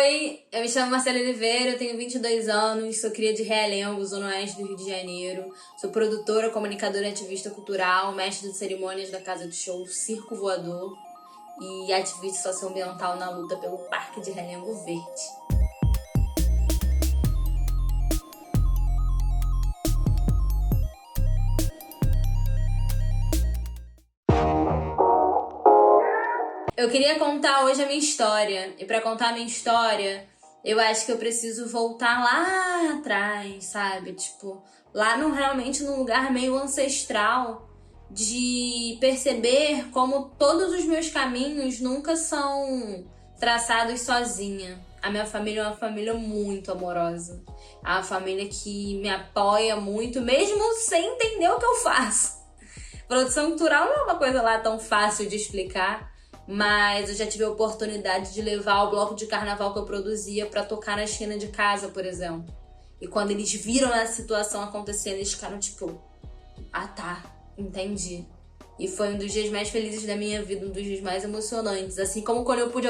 Oi, eu me chamo Marcela Oliveira, eu tenho 22 anos, sou cria de Realengo, Zona Oeste do Rio de Janeiro. Sou produtora, comunicadora e ativista cultural, mestre de cerimônias da Casa do Show Circo Voador e ativista socioambiental na luta pelo Parque de Realengo Verde. Eu queria contar hoje a minha história. E pra contar a minha história, eu acho que eu preciso voltar lá atrás, sabe? Tipo, lá realmente num lugar meio ancestral de perceber como todos os meus caminhos nunca são traçados sozinha. A minha família é uma família muito amorosa. É uma família que me apoia muito, mesmo sem entender o que eu faço. Produção cultural não é uma coisa lá tão fácil de explicar. Mas eu já tive a oportunidade de levar o bloco de carnaval que eu produzia pra tocar na esquina de casa, por exemplo. E quando eles viram a situação acontecendo, eles ficaram tipo, ah tá, entendi. E foi um dos dias mais felizes da minha vida, um dos dias mais emocionantes. Assim como quando eu pude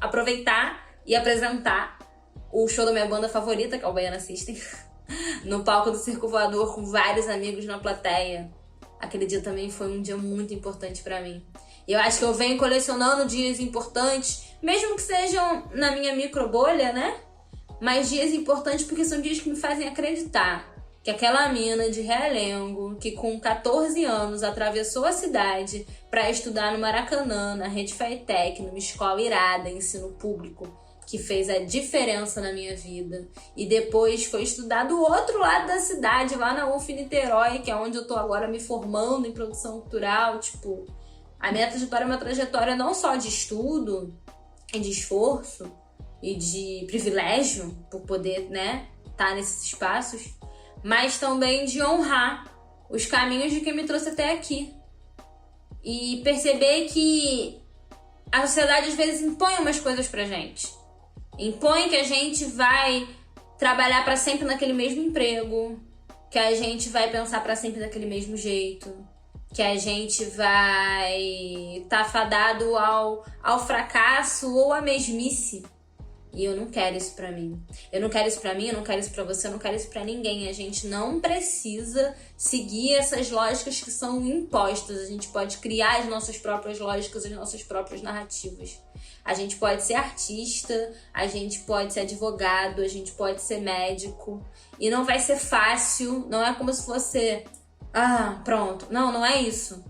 aproveitar e apresentar o show da minha banda favorita, que é o Baiana System, no palco do Circo Voador com vários amigos na plateia. Aquele dia também foi um dia muito importante pra mim. E eu acho que eu venho colecionando dias importantes, mesmo que sejam na minha micro bolha, né? Mas dias importantes porque são dias que me fazem acreditar que aquela mina de Realengo, que com 14 anos atravessou a cidade pra estudar no Maracanã, na Rede Fitec, numa escola irada, ensino público, que fez a diferença na minha vida. E depois foi estudar do outro lado da cidade, lá na UF Niterói, que é onde eu tô agora me formando em produção cultural. Tipo, a minha trajetória é uma trajetória não só de estudo e de esforço e de privilégio por poder, né, estar nesses espaços, mas também de honrar os caminhos de quem me trouxe até aqui. E perceber que a sociedade às vezes impõe umas coisas pra gente. Impõe que a gente vai trabalhar pra sempre naquele mesmo emprego, que a gente vai pensar pra sempre daquele mesmo jeito, que a gente vai estar fadado ao fracasso ou à mesmice. E eu não quero isso pra mim. Eu não quero isso pra mim, eu não quero isso pra você, eu não quero isso pra ninguém. A gente não precisa seguir essas lógicas que são impostas. A gente pode criar as nossas próprias lógicas, as nossas próprias narrativas. A gente pode ser artista, a gente pode ser advogado, a gente pode ser médico. E não vai ser fácil, não é como se fosse... ah, pronto. Não, não é isso.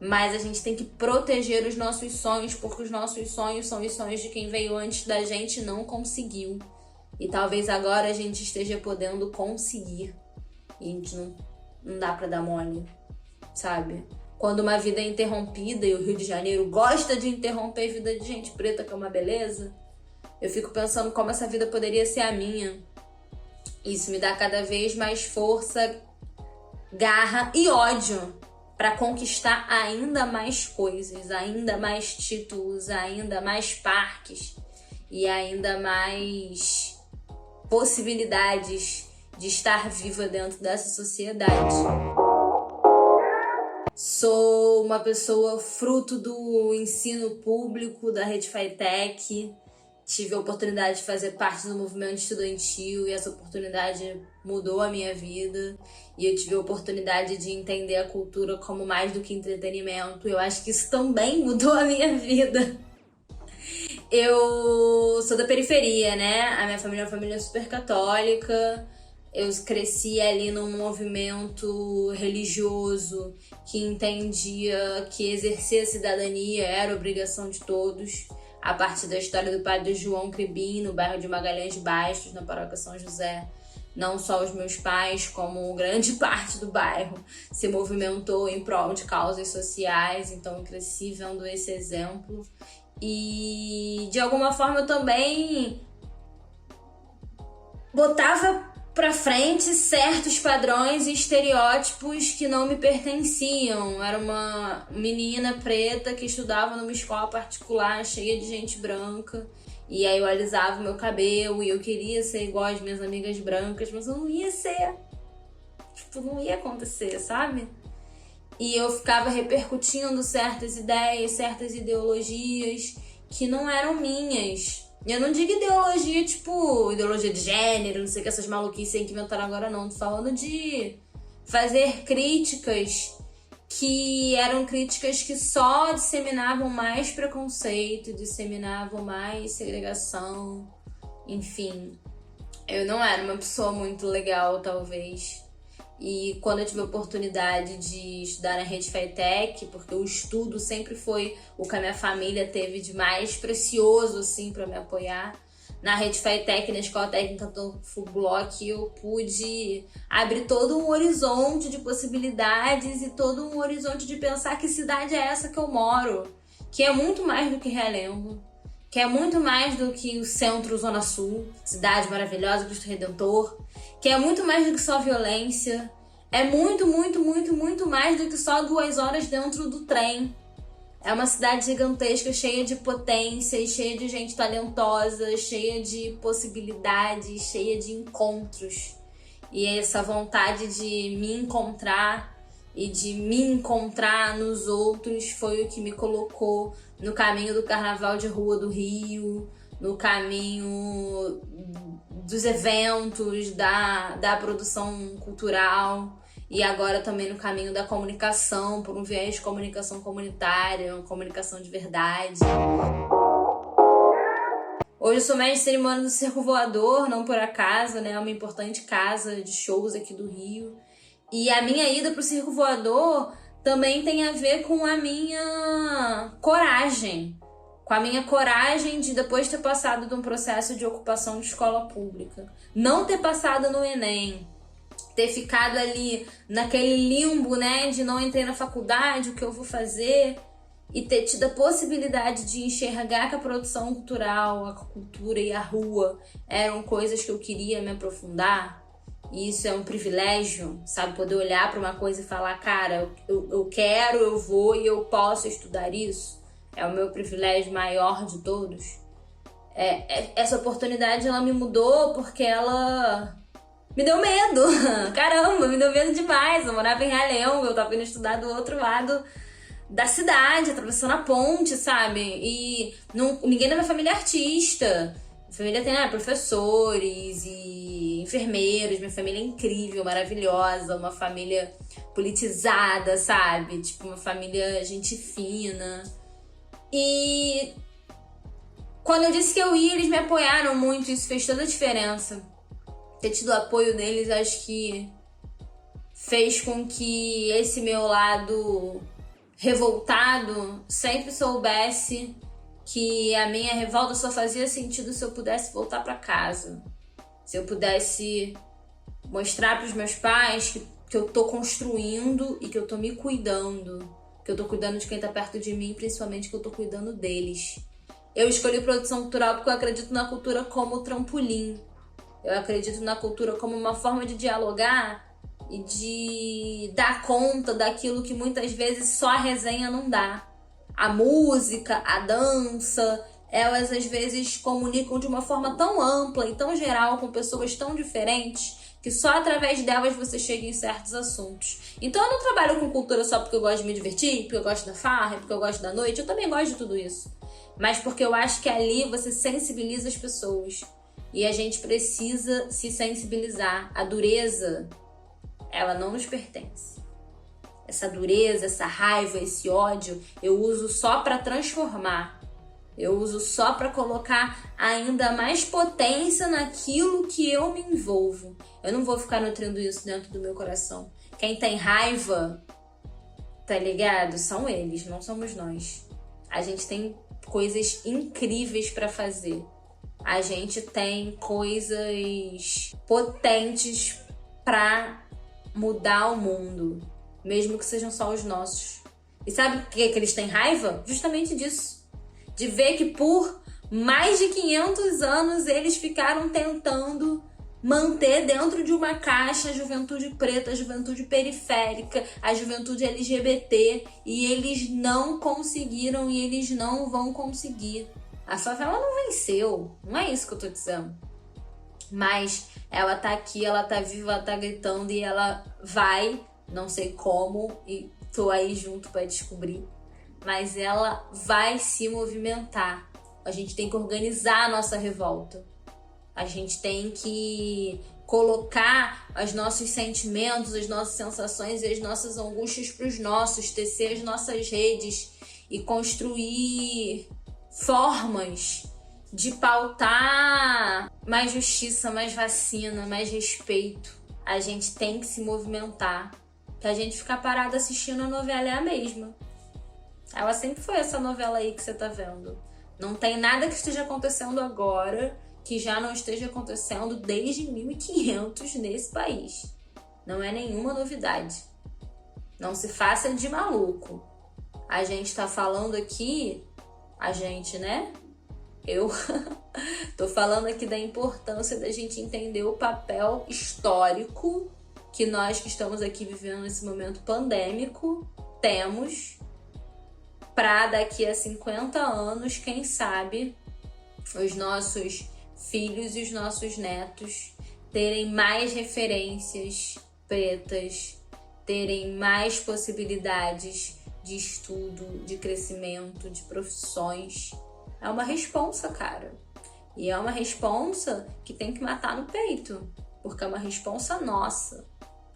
Mas a gente tem que proteger os nossos sonhos, porque os nossos sonhos são os sonhos de quem veio antes da gente e não conseguiu. E talvez agora a gente esteja podendo conseguir. E a gente não dá pra dar mole, sabe? Quando uma vida é interrompida, e o Rio de Janeiro gosta de interromper a vida de gente preta, que é uma beleza, eu fico pensando como essa vida poderia ser a minha. Isso me dá cada vez mais força, garra e ódio para conquistar ainda mais coisas, ainda mais títulos, ainda mais parques e ainda mais possibilidades de estar viva dentro dessa sociedade. Sou uma pessoa fruto do ensino público da Rede Fitec. Tive a oportunidade de fazer parte do movimento estudantil e essa oportunidade mudou a minha vida. E eu tive a oportunidade de entender a cultura como mais do que entretenimento. Eu acho que isso também mudou a minha vida. Eu sou da periferia, né? A minha família é uma família super católica. Eu cresci ali num movimento religioso que entendia que exercer a cidadania era obrigação de todos. A partir da história do padre João Cribim, no bairro de Magalhães Bastos, na paróquia São José. Não só os meus pais, como grande parte do bairro se movimentou em prol de causas sociais, então eu cresci vendo esse exemplo. E de alguma forma eu também botava pra frente certos padrões e estereótipos que não me pertenciam. Era uma menina preta que estudava numa escola particular cheia de gente branca. E aí eu alisava o meu cabelo e eu queria ser igual às minhas amigas brancas, mas eu não ia ser. Tipo, não ia acontecer, sabe? E eu ficava repercutindo certas ideias, certas ideologias que não eram minhas. E eu não digo ideologia, tipo, ideologia de gênero, não sei o que, essas maluquices aí que inventaram agora, não. Tô falando de fazer críticas que eram críticas que só disseminavam mais preconceito, disseminavam mais segregação, enfim. Eu não era uma pessoa muito legal, talvez. E quando eu tive a oportunidade de estudar na Rede FATEC, porque o estudo sempre foi o que a minha família teve de mais precioso, assim, para me apoiar. Na Rede FATEC, na Escola Técnica do FUBLOC, eu pude abrir todo um horizonte de possibilidades e todo um horizonte de pensar que cidade é essa que eu moro, que é muito mais do que Realengo, que é muito mais do que o centro Zona Sul, cidade maravilhosa, Cristo Redentor, que é muito mais do que só violência, é muito, muito, muito, muito mais do que só 2 horas dentro do trem. É uma cidade gigantesca, cheia de potência, cheia de gente talentosa, cheia de possibilidades, cheia de encontros. E essa vontade de me encontrar e de me encontrar nos outros foi o que me colocou no caminho do Carnaval de Rua do Rio, no caminho dos eventos, da produção cultural e agora também no caminho da comunicação, por um viés de comunicação comunitária, uma comunicação de verdade. Hoje eu sou mestre de cerimônia do Circo Voador, não por acaso, né? É uma importante casa de shows aqui do Rio. E a minha ida pro Circo Voador também tem a ver com a minha coragem. Com a minha coragem de, depois de ter passado de um processo de ocupação de escola pública, não ter passado no Enem, ter ficado ali naquele limbo, né? De não entrei na faculdade, o que eu vou fazer? E ter tido a possibilidade de enxergar que a produção cultural, a cultura e a rua eram coisas que eu queria me aprofundar. E isso é um privilégio, sabe? Poder olhar para uma coisa e falar, cara, eu quero, eu vou e eu posso estudar isso. É o meu privilégio maior de todos. Essa oportunidade, ela me mudou porque ela me deu medo. Caramba, me deu medo demais. Eu morava em Realengo, eu tava indo estudar do outro lado da cidade, atravessando a ponte, sabe? E ninguém da minha família é artista. Minha família tem professores e enfermeiros. Minha família é incrível, maravilhosa. Uma família politizada, sabe? Tipo, uma família gente fina. E quando eu disse que eu ia, eles me apoiaram muito. Isso fez toda a diferença. Ter tido o apoio deles, acho que fez com que esse meu lado revoltado sempre soubesse que a minha revolta só fazia sentido se eu pudesse voltar para casa. Se eu pudesse mostrar para os meus pais que eu tô construindo e que eu tô me cuidando. Que eu tô cuidando de quem tá perto de mim, principalmente que eu tô cuidando deles. Eu escolhi produção cultural porque eu acredito na cultura como trampolim. Eu acredito na cultura como uma forma de dialogar e de dar conta daquilo que muitas vezes só a resenha não dá. A música, a dança, elas às vezes comunicam de uma forma tão ampla e tão geral com pessoas tão diferentes que só através delas você chega em certos assuntos. Então eu não trabalho com cultura só porque eu gosto de me divertir, porque eu gosto da farra, porque eu gosto da noite. Eu também gosto de tudo isso. Mas porque eu acho que ali você sensibiliza as pessoas. E a gente precisa se sensibilizar. A dureza, ela não nos pertence. Essa dureza, essa raiva, esse ódio, eu uso só para transformar. Eu uso só para colocar ainda mais potência naquilo que eu me envolvo. Eu não vou ficar nutrindo isso dentro do meu coração. Quem tem raiva, tá ligado? São eles, não somos nós. A gente tem coisas incríveis para fazer. A gente tem coisas potentes para mudar o mundo, mesmo que sejam só os nossos. E sabe o que eles têm raiva? Justamente disso. De ver que por mais de 500 anos eles ficaram tentando manter dentro de uma caixa a juventude preta, a juventude periférica, a juventude LGBT, e eles não conseguiram e eles não vão conseguir. A favela não venceu, não é isso que eu tô dizendo. Mas ela tá aqui, ela tá viva, ela tá gritando e ela vai, não sei como, e tô aí junto pra descobrir, mas ela vai se movimentar. A gente tem que organizar a nossa revolta. A gente tem que colocar os nossos sentimentos, as nossas sensações e as nossas angústias para os nossos, tecer as nossas redes e construir formas de pautar mais justiça, mais vacina, mais respeito. A gente tem que se movimentar. Que a gente ficar parado assistindo a novela é a mesma. Ela sempre foi essa novela aí que você tá vendo. Não tem nada que esteja acontecendo agora que já não esteja acontecendo desde 1500 nesse país. Não é nenhuma novidade. Não se faça de maluco. A gente tá falando aqui, a gente, né? Eu tô falando aqui da importância da gente entender o papel histórico que nós que estamos aqui vivendo nesse momento pandêmico temos para daqui a 50 anos, quem sabe, os nossos filhos e os nossos netos terem mais referências pretas, terem mais possibilidades de estudo, de crescimento, de profissões. É uma responsa, cara. E é uma responsa que tem que matar no peito, porque é uma responsa nossa.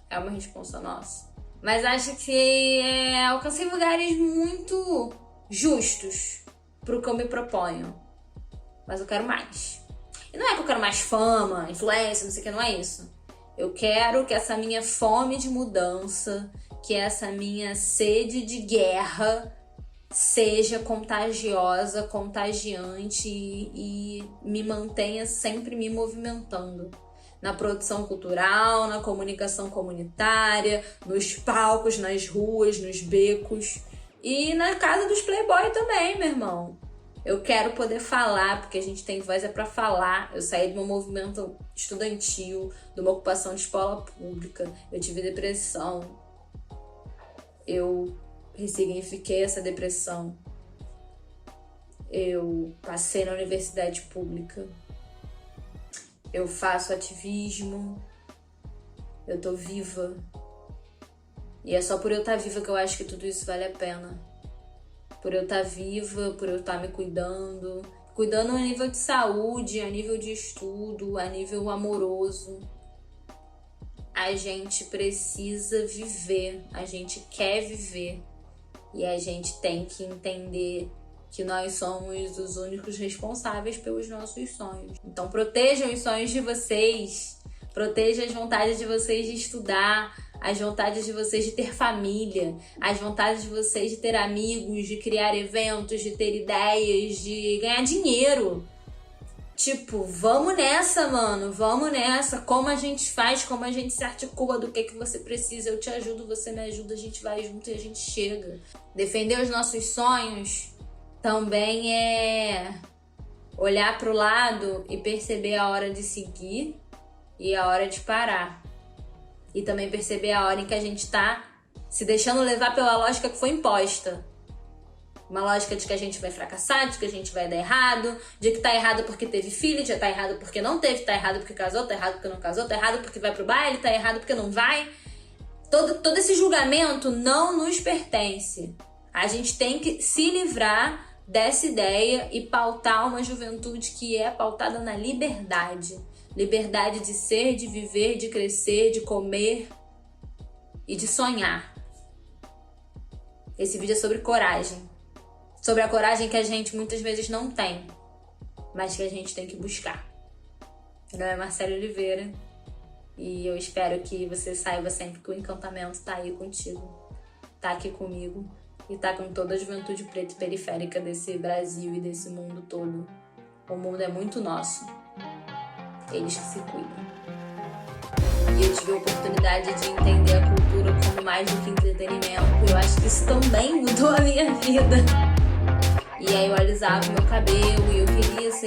É uma responsa nossa. Mas acho que alcancei lugares muito justos pro que eu me proponho. Mas eu quero mais. E não é que eu quero mais fama, influência, não sei o que, não é isso. Eu quero que essa minha fome de mudança, que essa minha sede de guerra seja contagiosa, contagiante e me mantenha sempre me movimentando. Na produção cultural, na comunicação comunitária, nos palcos, nas ruas, nos becos e na casa dos playboy também, meu irmão. Eu quero poder falar, porque a gente tem voz pra falar. Eu saí de um movimento estudantil, de uma ocupação de escola pública. Eu tive depressão. Eu ressignifiquei essa depressão. Eu passei na universidade pública. Eu faço ativismo. Eu tô viva. E é só por eu estar viva que eu acho que tudo isso vale a pena. Por eu estar viva, por eu estar me cuidando. Cuidando a nível de saúde, a nível de estudo, a nível amoroso. A gente precisa viver. A gente quer viver. E a gente tem que entender que nós somos os únicos responsáveis pelos nossos sonhos. Então protejam os sonhos de vocês, protejam as vontades de vocês de estudar, as vontades de vocês de ter família, as vontades de vocês de ter amigos, de criar eventos, de ter ideias, de ganhar dinheiro. Tipo, vamos nessa, mano, vamos nessa. Como a gente faz, como a gente se articula, do que você precisa. Eu te ajudo, você me ajuda, a gente vai junto e a gente chega. Defender os nossos sonhos também é olhar pro lado e perceber a hora de seguir e a hora de parar. E também perceber a hora em que a gente tá se deixando levar pela lógica que foi imposta. Uma lógica de que a gente vai fracassar, de que a gente vai dar errado, de que tá errado porque teve filho, já tá errado porque não teve, tá errado porque casou, tá errado porque não casou, tá errado porque vai pro baile, tá errado porque não vai. Todo esse julgamento não nos pertence. A gente tem que se livrar dessa ideia e pautar uma juventude que é pautada na liberdade. Liberdade de ser, de viver, de crescer, de comer e de sonhar. Esse vídeo é sobre coragem. Sobre a coragem que a gente muitas vezes não tem, mas que a gente tem que buscar. Meu nome é Marcela Oliveira e eu espero que você saiba sempre que o encantamento tá aí contigo, tá aqui comigo e tá com toda a juventude preta e periférica desse Brasil e desse mundo todo. O mundo é muito nosso. Eles que se cuidam. E eu tive a oportunidade de entender a cultura como mais do que entretenimento. Eu acho que isso também mudou a minha vida. E aí eu alisava o meu cabelo e eu queria ser